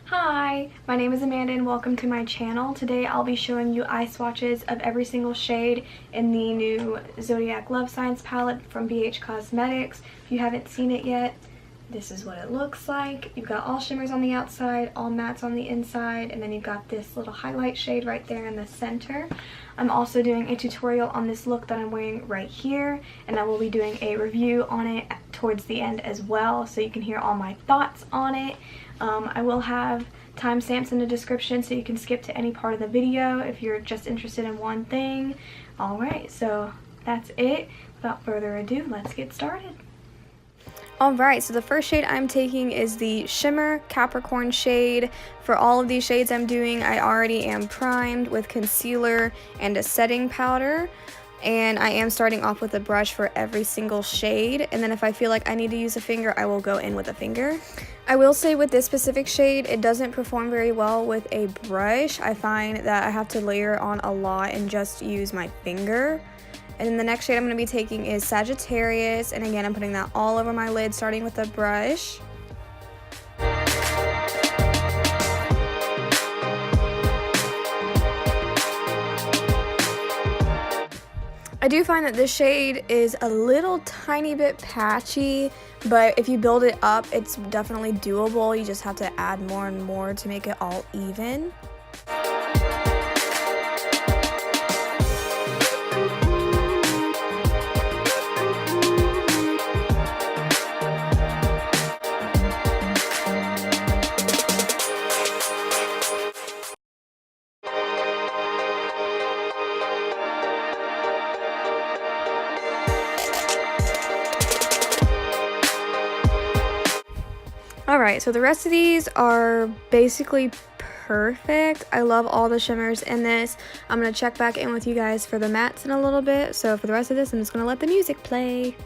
Hi, my name is Amanda and welcome to my channel. Today I'll be showing you eye swatches of every single shade in the new Zodiac Love Science palette from BH Cosmetics. If you haven't seen it yet, this is what it looks like. You've got all shimmers on the outside, all mattes on the inside, and then you've got this little highlight shade right there in the center. I'm also doing a tutorial on this look that I'm wearing right here, and I will be doing a review on it towards the end as well, so you can hear all my thoughts on it. I will have timestamps in the description so you can skip to any part of the video if you're just interested in one thing. Alright, so that's it. Without further ado, let's get started. Alright, so the first shade I'm taking is the Shimmer Capricorn shade. For all of these shades I'm doing, I already am primed with concealer and a setting powder. And I am starting off with a brush for every single shade, and then if I feel like I need to use a finger, I will go in with a finger. I will say with this specific shade, it doesn't perform very well with a brush. I find that I have to layer on a lot and just use my finger. And then the next shade I'm going to be taking is Sagittarius, and again I'm putting that all over my lid starting with a brush. I do find that this shade is a little tiny bit patchy, but if you build it up, it's definitely doable. You just have to add more and more to make it all even. Alright, so the rest of these are basically perfect. I love all the shimmers in this. I'm going to check back in with you guys for the mattes in a little bit. So for the rest of this, I'm just going to let the music play.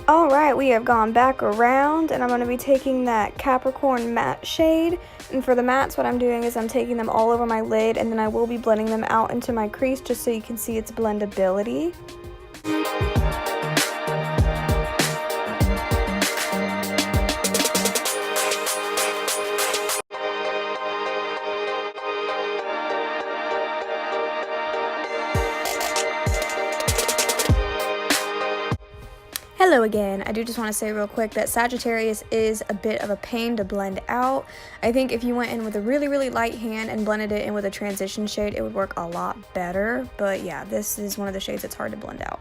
Alright, we have gone back around, and I'm going to be taking that Capricorn matte shade, and for the mattes what I'm doing is I'm taking them all over my lid, and then I will be blending them out into my crease just so you can see its blendability. Hello again. I do just want to say real quick that Sagittarius is a bit of a pain to blend out. I think if you went in with a really light hand and blended it in with a transition shade, it would work a lot better. But yeah, this is one of the shades that's hard to blend out.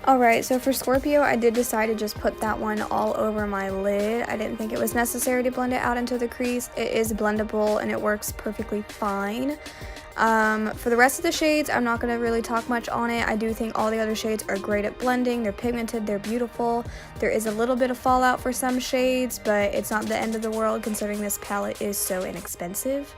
Alright, so for Scorpio, I did decide to just put that one all over my lid. I didn't think it was necessary to blend it out into the crease. It is blendable and it works perfectly fine. For the rest of the shades, I'm not going to really talk much on it. I do think all the other shades are great at blending. They're pigmented, they're beautiful. There is a little bit of fallout for some shades, but it's not the end of the world considering this palette is so inexpensive.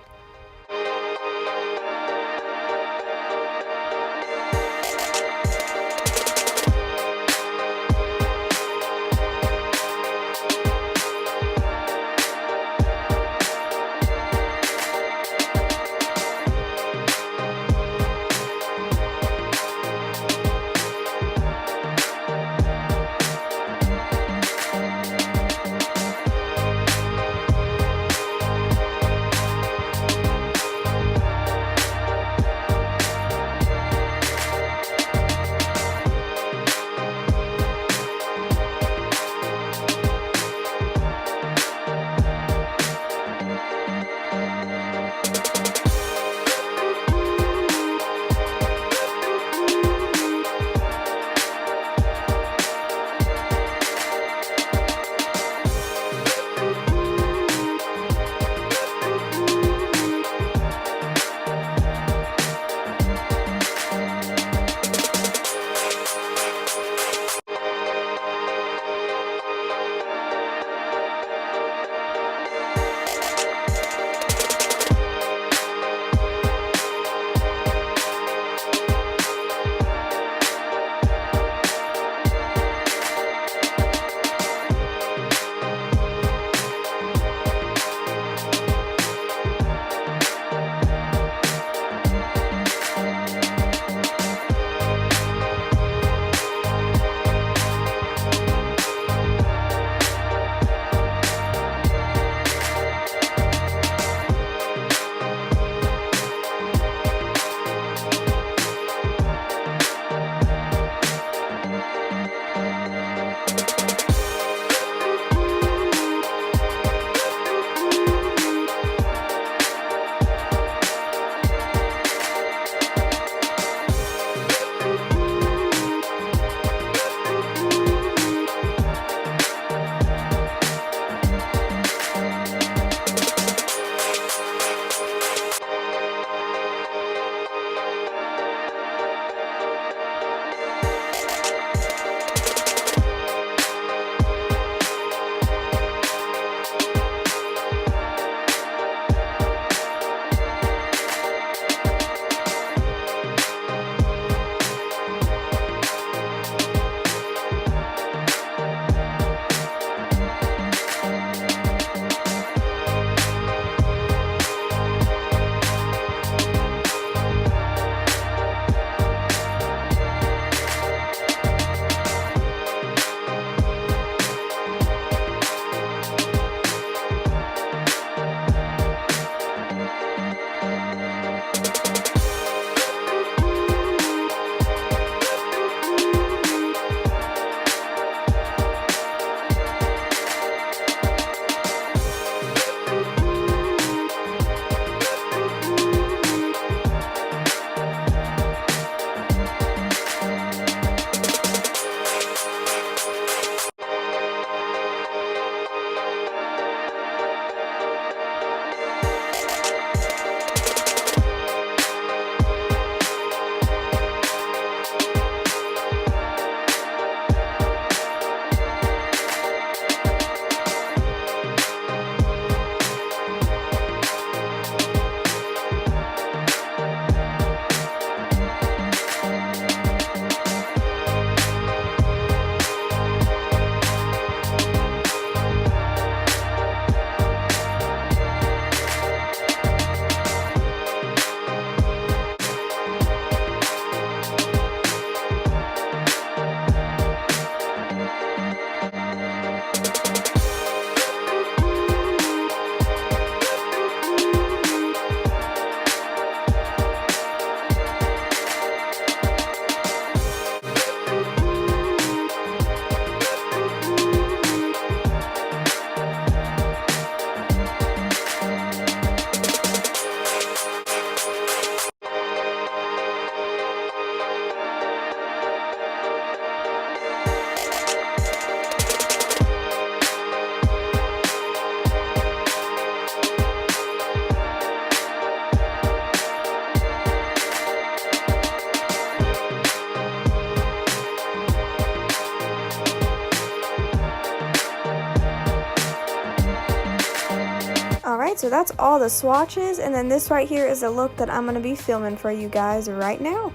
so that's all the swatches, and then this right here is the look that I'm going to be filming for you guys right now.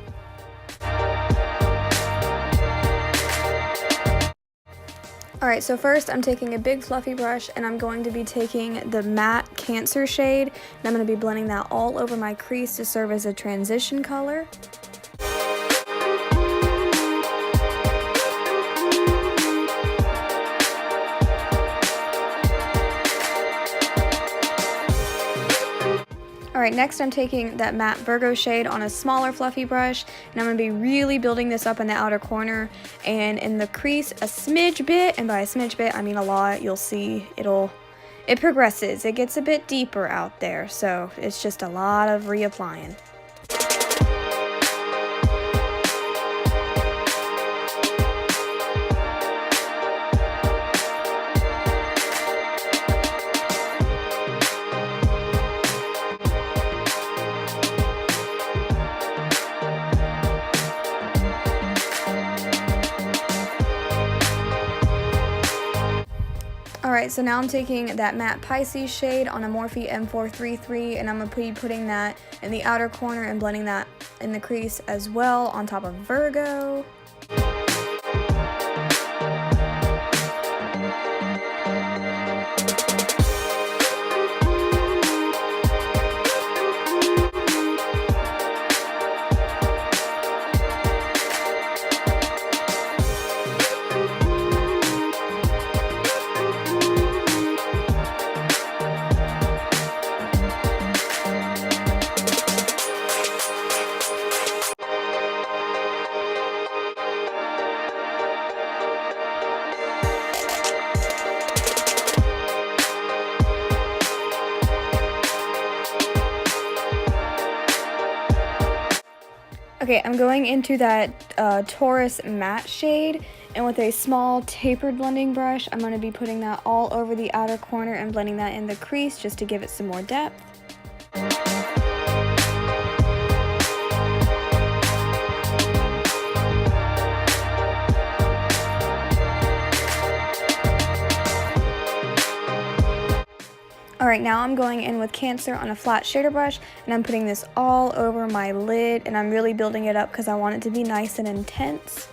Alright, so first I'm taking a big fluffy brush and I'm going to be taking the matte Cancer shade, and I'm going to be blending that all over my crease to serve as a transition color. Alright, next I'm taking that matte Virgo shade on a smaller fluffy brush, and I'm going to be really building this up in the outer corner and in the crease a smidge bit, and by a smidge bit I mean a lot. You'll see it progresses. It gets a bit deeper out there, so it's just a lot of reapplying. Alright, so now I'm taking that matte Pisces shade on a Morphe M433, and I'm going to be putting that in the outer corner and blending that in the crease as well on top of Virgo. Okay, I'm going into that Taurus matte shade, and with a small tapered blending brush, I'm going to be putting that all over the outer corner and blending that in the crease just to give it some more depth. Alright, now I'm going in with Cancer on a flat shader brush, and I'm putting this all over my lid, and I'm really building it up because I want it to be nice and intense.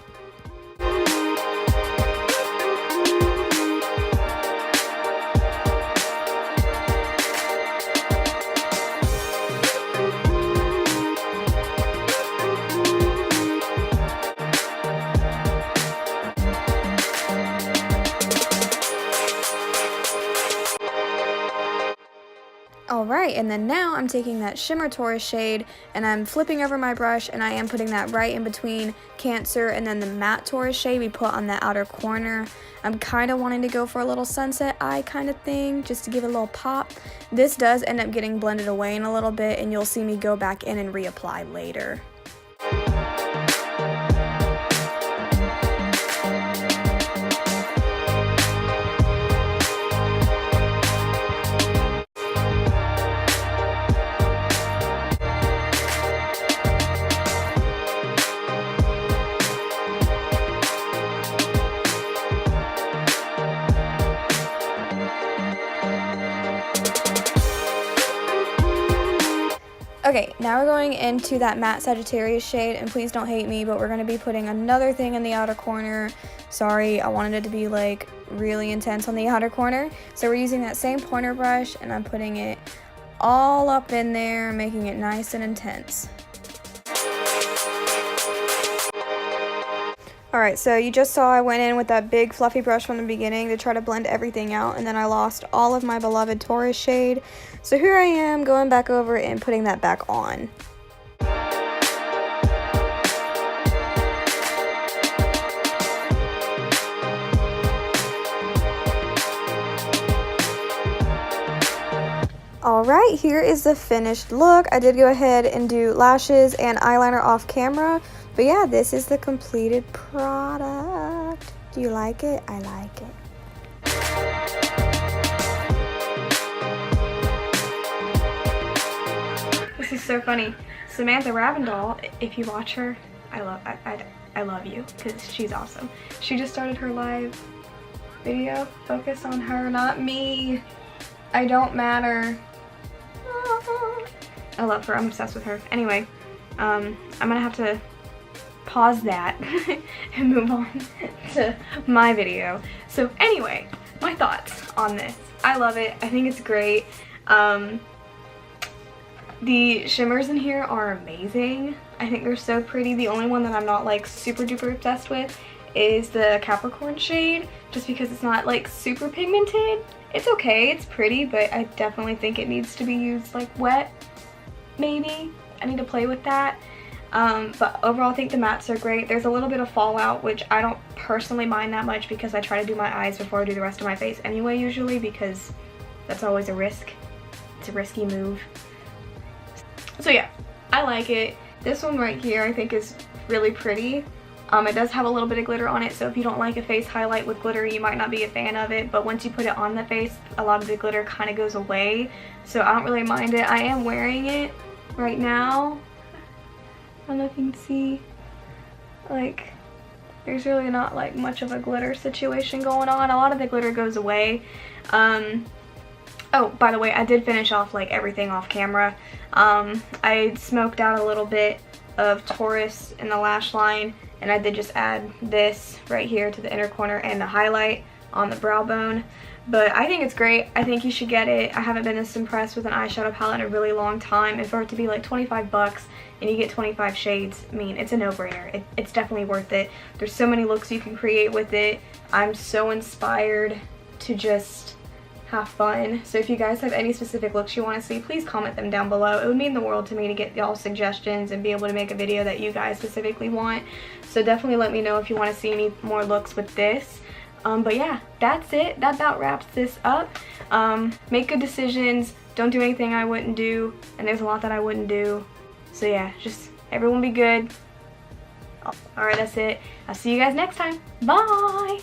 Alright, and then now I'm taking that Shimmer Taurus shade and I'm flipping over my brush, and I am putting that right in between Cancer and then the matte Taurus shade we put on the outer corner. I'm kind of wanting to go for a little sunset eye kind of thing, just to give it a little pop. This does end up getting blended away in a little bit, and you'll see me go back in and reapply later. Okay, now we're going into that matte Sagittarius shade, and please don't hate me, but we're going to be putting another thing in the outer corner. Sorry, I wanted it to be like really intense on the outer corner. So we're using that same pointer brush, and I'm putting it all up in there, making it nice and intense. Alright, so you just saw I went in with that big fluffy brush from the beginning to try to blend everything out, and then I lost all of my beloved Taurus shade. So here I am going back over and putting that back on. Alright, here is the finished look. I did go ahead and do lashes and eyeliner off camera. But yeah, this is the completed product. Do you like it? I like it. This is so funny. Samantha Ravendall, if you watch her, I love you, because she's awesome. She just started her live video. Focus on her, not me. I don't matter. I love her. I'm obsessed with her. Anyway, I'm gonna have to pause that and move on to my video. So anyway, my thoughts on this. I love it. I think it's great. The shimmers in here are amazing. I think they're so pretty. The only one that I'm not like super duper obsessed with is the Capricorn shade, just because it's not like super pigmented. It's okay, it's pretty, but I definitely think it needs to be used like wet, maybe. I need to play with that. But overall I think the mattes are great. There's a little bit of fallout, which I don't personally mind that much because I try to do my eyes before I do the rest of my face anyway usually, because that's always a risk. It's a risky move. So yeah, I like it. This one right here I think is really pretty. It does have a little bit of glitter on it, so if you don't like a face highlight with glitter, you might not be a fan of it, but once you put it on the face, a lot of the glitter kind of goes away, so I don't really mind it. I am wearing it right now. I don't know if you can see, like, there's really not like much of a glitter situation going on. A lot of the glitter goes away. Oh, by the way, I did finish off like everything off camera. I smoked out a little bit of Taurus in the lash line, and I did just add this right here to the inner corner and the highlight on the brow bone. But I think it's great. I think you should get it. I haven't been this impressed with an eyeshadow palette in a really long time, and for it to be like 25 bucks and you get 25 shades, I mean, it's a no-brainer. It's definitely worth it. There's so many looks you can create with it. I'm so inspired to just have fun. So if you guys have any specific looks you want to see, please comment them down below. It would mean the world to me to get y'all suggestions and be able to make a video that you guys specifically want. So definitely let me know if you want to see any more looks with this. But yeah, that's it. That about wraps this up. Make good decisions. Don't do anything I wouldn't do, and there's a lot that I wouldn't do. So yeah, just everyone be good. Alright, that's it. I'll see you guys next time. Bye!